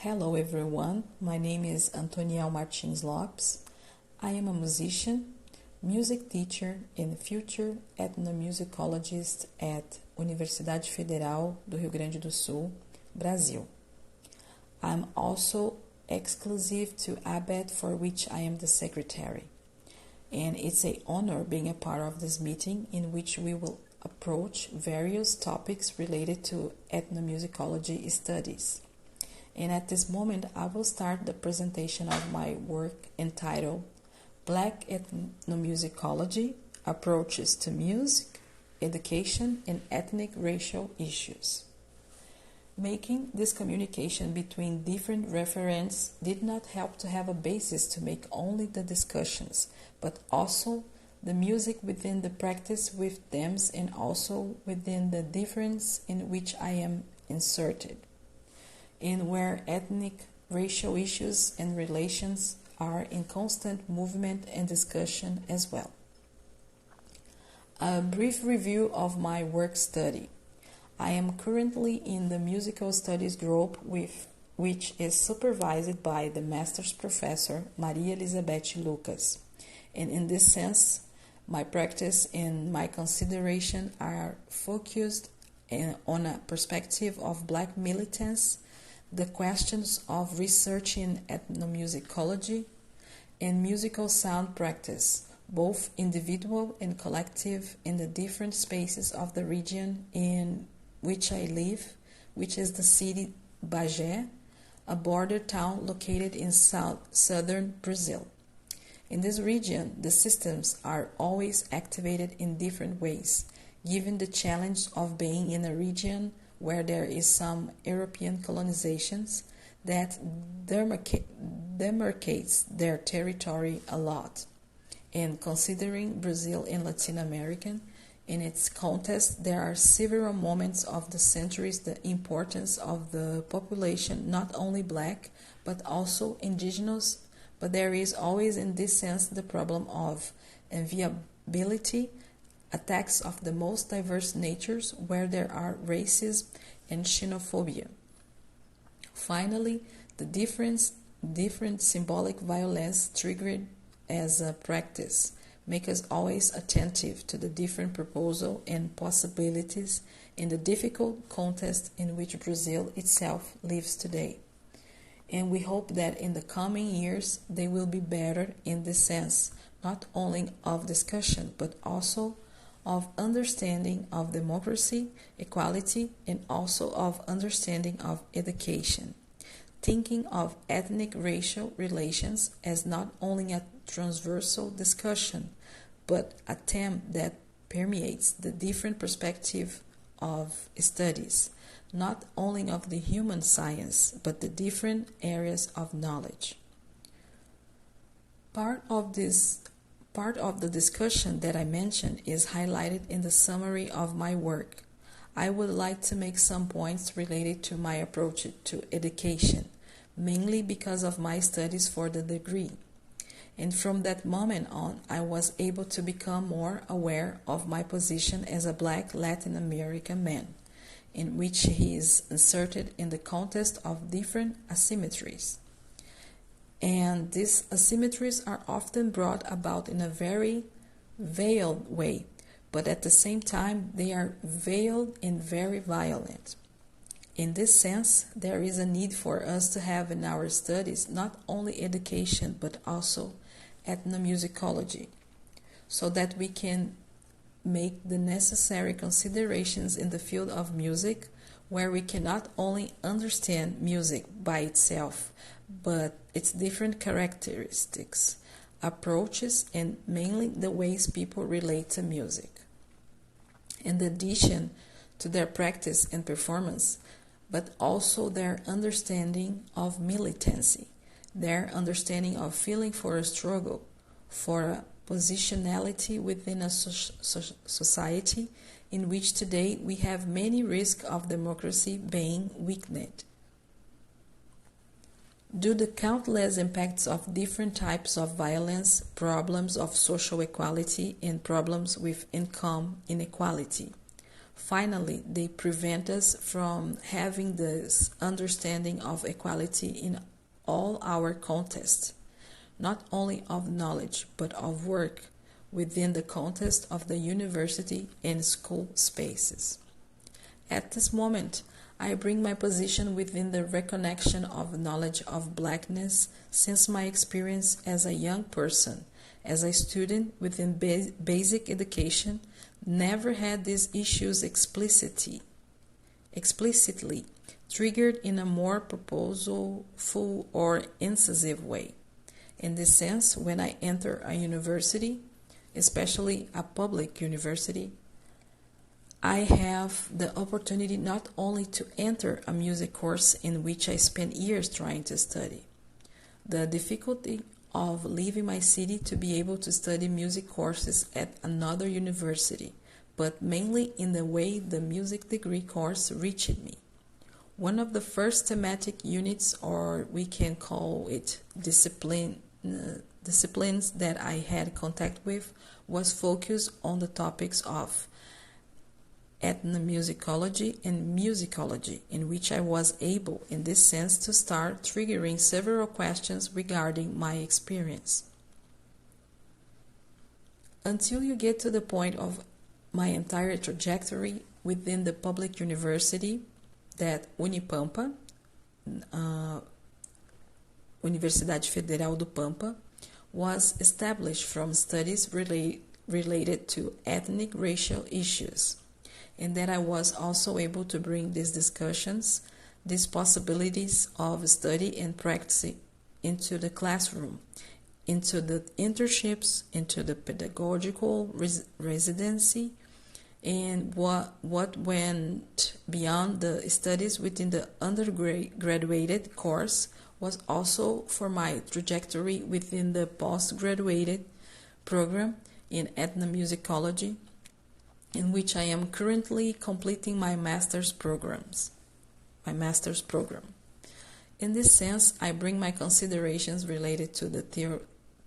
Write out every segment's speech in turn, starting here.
Hello everyone, my name is Antoniel Lopes. I am a musician, music teacher and future ethnomusicologist at Universidade Federal do Rio Grande do Sul, Brazil. I'm also exclusive to ABET, for which I am the secretary. And it's an honor being a part of this meeting in which we will approach various topics related to ethnomusicology studies. And at this moment, I will start the presentation of my work entitled Black Ethnomusicology, Approaches to Music, Education, and Ethnic Racial Issues. Making this communication between different referents did not help to have a basis to make only the discussions, but also the music within the practice with them and also within the difference in which I am inserted, and where ethnic, racial issues and relations are in constant movement and discussion as well. A brief review of my work study. I am currently in the musical studies group which is supervised by the master's professor Maria Elizabeth Lucas. And in this sense, my practice and my consideration are focused on a perspective of Black militants, the questions of research in ethnomusicology, and musical sound practice, both individual and collective, in the different spaces of the region in which I live, which is the city Bagé, a border town located in southern Brazil. In this region, the systems are always activated in different ways, given the challenge of being in a region where there is some European colonizations that demarcates their territory a lot. And considering Brazil and Latin America, in its context, there are several moments of the centuries the importance of the population, not only Black, but also indigenous, but there is always in this sense the problem of inviability, attacks of the most diverse natures where there are racism and xenophobia. Finally, the different symbolic violence triggered as a practice make us always attentive to the different proposals and possibilities in the difficult context in which Brazil itself lives today. And we hope that in the coming years they will be better in this sense, not only of discussion, but also of understanding of democracy, equality, and also of understanding of education. Thinking of ethnic-racial relations as not only a transversal discussion, but a theme that permeates the different perspective of studies, not only of the human science, but the different areas of knowledge. Part of the discussion that I mentioned is highlighted in the summary of my work. I would like to make some points related to my approach to education, mainly because of my studies for the degree. And from that moment on, I was able to become more aware of my position as a Black Latin American man, in which he is inserted in the context of different asymmetries. And these asymmetries are often brought about in a very veiled way, but at the same time they are veiled and very violent. In this sense, there is a need for us to have in our studies not only education but also ethnomusicology, so that we can make the necessary considerations in the field of music, where we cannot only understand music by itself, but its different characteristics, approaches, and mainly the ways people relate to music. In addition to their practice and performance, but also their understanding of militancy, their understanding of feeling for a struggle, for a positionality within a society in which today we have many risks of democracy being weakened. Due to countless impacts of different types of violence, problems of social equality, and problems with income inequality. Finally, they prevent us from having this understanding of equality in all our context, not only of knowledge but of work within the context of the university and school spaces. At this moment, I bring my position within the reconnection of knowledge of blackness since my experience as a young person, as a student within basic education, never had these issues explicitly triggered in a more purposeful or incisive way. In this sense, when I enter a university, especially a public university, I have the opportunity not only to enter a music course in which I spent years trying to study. The difficulty of leaving my city to be able to study music courses at another university, but mainly in the way the music degree course reached me. One of the first thematic units, or we can call it disciplines that I had contact with, was focused on the topics of ethnomusicology and musicology, in which I was able, in this sense, to start triggering several questions regarding my experience. Until you get to the point of my entire trajectory within the public university that Unipampa, Universidade Federal do Pampa, was established from studies related to ethnic racial issues, and that I was also able to bring these discussions, these possibilities of study and practice into the classroom, into the internships, into the pedagogical residency, and what went beyond the studies within the undergraduate course was also for my trajectory within the postgraduate program in ethnomusicology, in which I am currently completing my master's program. In this sense, I bring my considerations related to the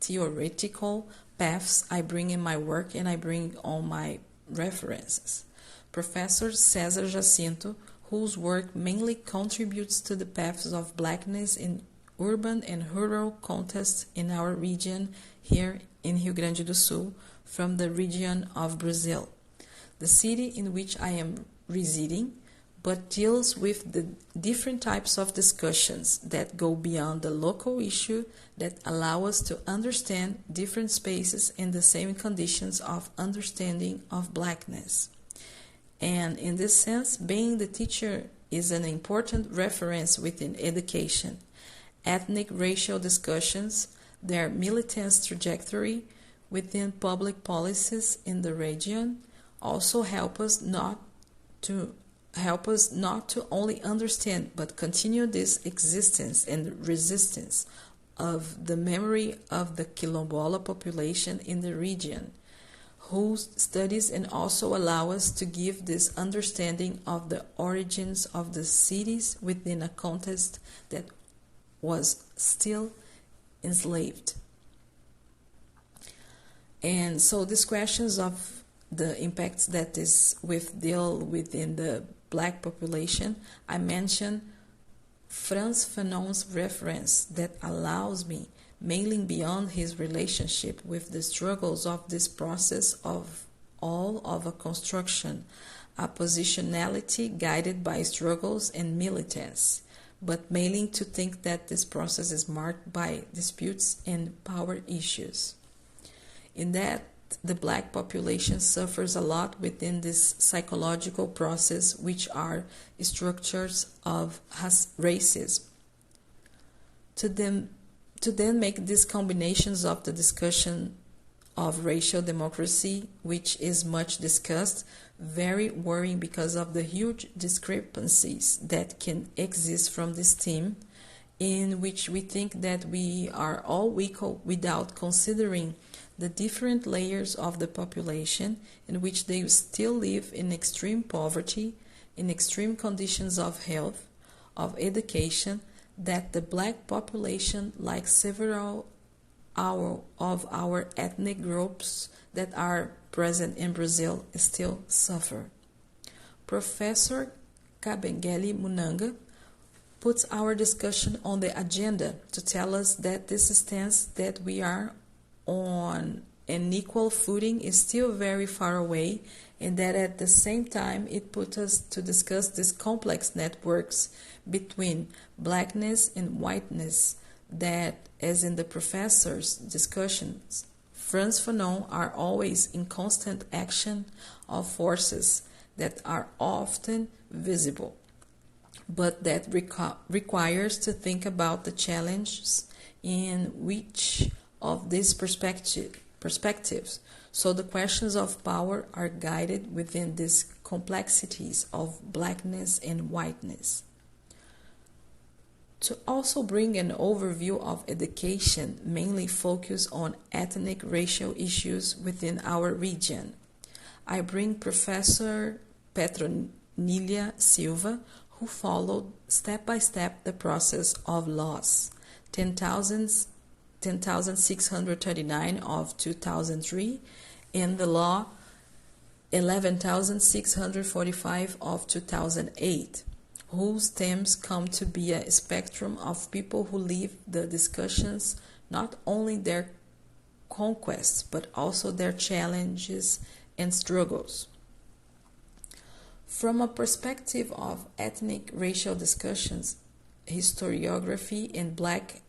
theoretical paths I bring in my work, and I bring all my references. Professor César Jacinto, whose work mainly contributes to the paths of blackness in urban and rural contexts in our region here in Rio Grande do Sul, from the region of Brazil, the city in which I am residing, but deals with the different types of discussions that go beyond the local issue that allow us to understand different spaces in the same conditions of understanding of blackness. And in this sense, being the teacher is an important reference within education. Ethnic racial discussions, their militance trajectory within public policies in the region also help us not to only understand but continue this existence and resistance of the memory of the Quilombola population in the region, whose studies and also allow us to give this understanding of the origins of the cities within a context that was still enslaved. And so these questions of the impacts that is deal within the black population, I mentioned Frantz Fanon's reference that allows me, mailing beyond his relationship with the struggles of this process of all of a construction, a positionality guided by struggles and militance, but mailing to think that this process is marked by disputes and power issues. In that, the black population suffers a lot within this psychological process, which are structures of racism. To then make these combinations of the discussion of racial democracy, which is much discussed, very worrying because of the huge discrepancies that can exist from this theme, in which we think that we are all equal without considering the different layers of the population in which they still live in extreme poverty, in extreme conditions of health, of education, that the black population, like several of our ethnic groups that are present in Brazil, still suffer. Professor Kabengele Munanga puts our discussion on the agenda to tell us that this stance that we are on an equal footing is still very far away, and that at the same time it puts us to discuss these complex networks between blackness and whiteness that, as in the professor's discussions, Frantz Fanon are always in constant action of forces that are often visible, but that requires to think about the challenges in which of these perspectives. So the questions of power are guided within these complexities of blackness and whiteness. To also bring an overview of education, mainly focus on ethnic racial issues within our region, I bring Professor Petronilia Silva, who followed step by step the process of laws 10,639 of 2003 and the law 11,645 of 2008, whose themes come to be a spectrum of people who live the discussions, not only their conquests but also their challenges and struggles. From a perspective of ethnic racial discussions, historiography, and black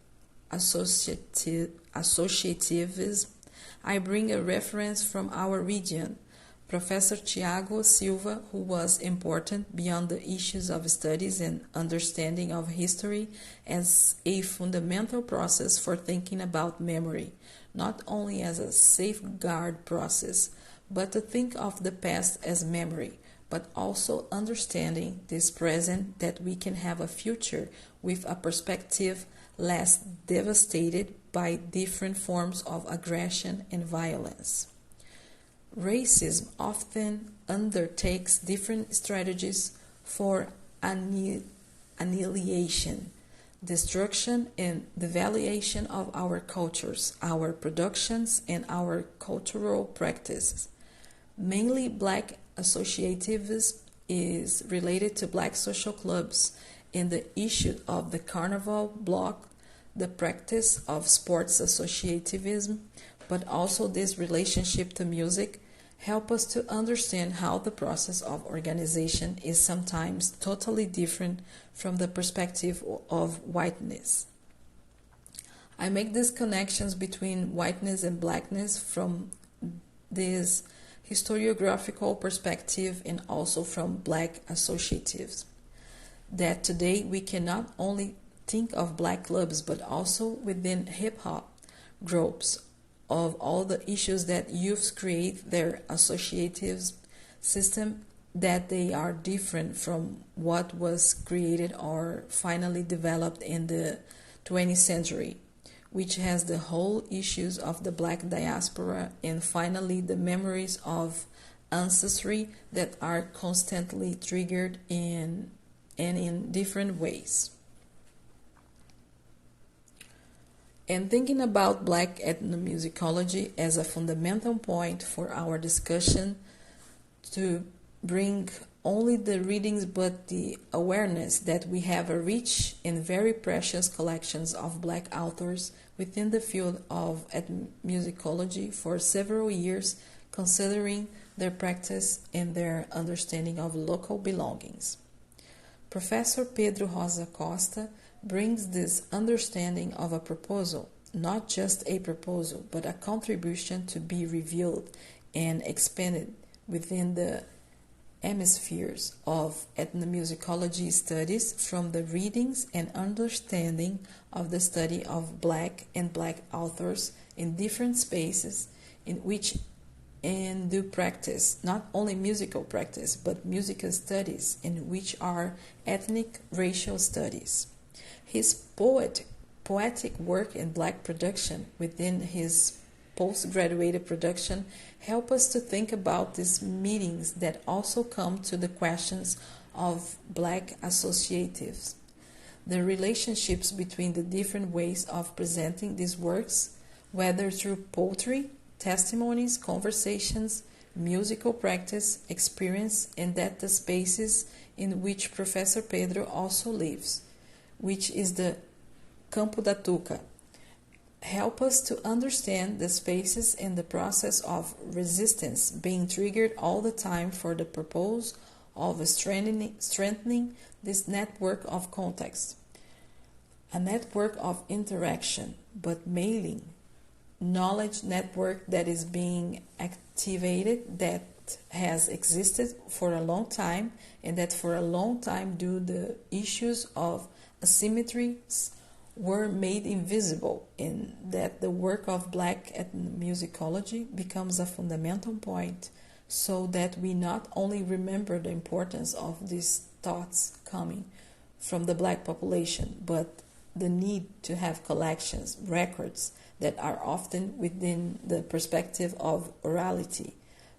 associativism, I bring a reference from our region, Professor Tiago Silva, who was important beyond the issues of studies and understanding of history as a fundamental process for thinking about memory, not only as a safeguard process, but to think of the past as memory, but also understanding this present that we can have a future with a perspective less devastated by different forms of aggression and violence. Racism often undertakes different strategies for annihilation, destruction, and devaluation of our cultures, our productions, and our cultural practices. Mainly black associativism is related to black social clubs and the issue of the carnival block, the practice of sports associativism, but also this relationship to music help us to understand how the process of organization is sometimes totally different from the perspective of whiteness. I make these connections between whiteness and blackness from this historiographical perspective and also from black associatives. That today we can not only think of black clubs but also within hip-hop groups of all the issues that youths create their associative system, that they are different from what was created or finally developed in the 20th century, which has the whole issues of the black diaspora and finally the memories of ancestry that are constantly triggered in different ways. And thinking about black ethnomusicology as a fundamental point for our discussion to bring only the readings but the awareness that we have a rich and very precious collections of black authors within the field of ethnomusicology for several years, considering their practice and their understanding of local belongings. Professor Pedro Rosa Costa brings this understanding of a proposal, not just a proposal, but a contribution to be revealed and expanded within the hemispheres of ethnomusicology studies from the readings and understanding of the study of black and black authors in different spaces in which and do practice, not only musical practice, but musical studies in which are ethnic racial studies. His poetic work in black production within his postgraduate production help us to think about these meetings that also come to the questions of black associatives, the relationships between the different ways of presenting these works, whether through poetry, testimonies, conversations, musical practice, experience, and that the spaces in which Professor Pedro also lives, which is the Campo da Tuca, help us to understand the spaces and the process of resistance being triggered all the time for the purpose of strengthening this network of context. A network of interaction, but mainly knowledge network that is being activated, that has existed for a long time, and that for a long time due to the issues of asymmetries were made invisible, and that the work of Black ethnomusicology becomes a fundamental point, so that we not only remember the importance of these thoughts coming from the Black population, but the need to have collections, records that are often within the perspective of orality,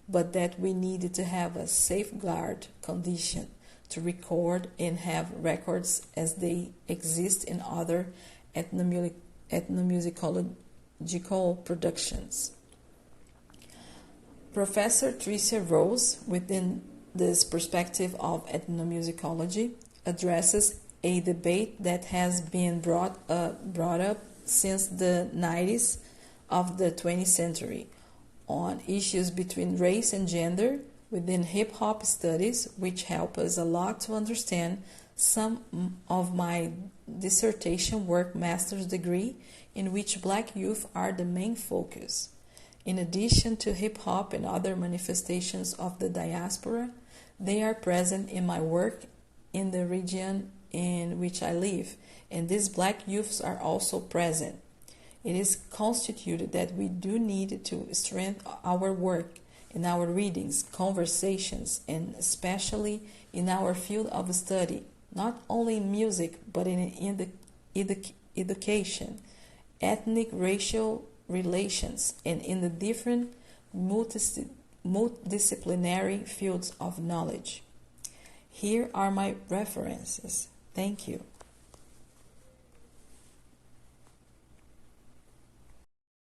but that we needed to have a safeguard condition to record and have records as they exist in other ethnomusicological productions. Professor Tricia Rose, within this perspective of ethnomusicology, addresses a debate that has been brought up since the 90s of the 20th century on issues between race and gender within hip-hop studies, which help us a lot to understand some of my dissertation work master's degree, in which Black youth are the main focus. In addition to hip-hop and other manifestations of the diaspora, they are present in my work in the region in which I live, and these Black youths are also present. It is constituted that we do need to strengthen our work in our readings, conversations, and especially in our field of study, not only in music, but in the education, ethnic racial relations, and in the different multidisciplinary fields of knowledge. Here are my references. Thank you.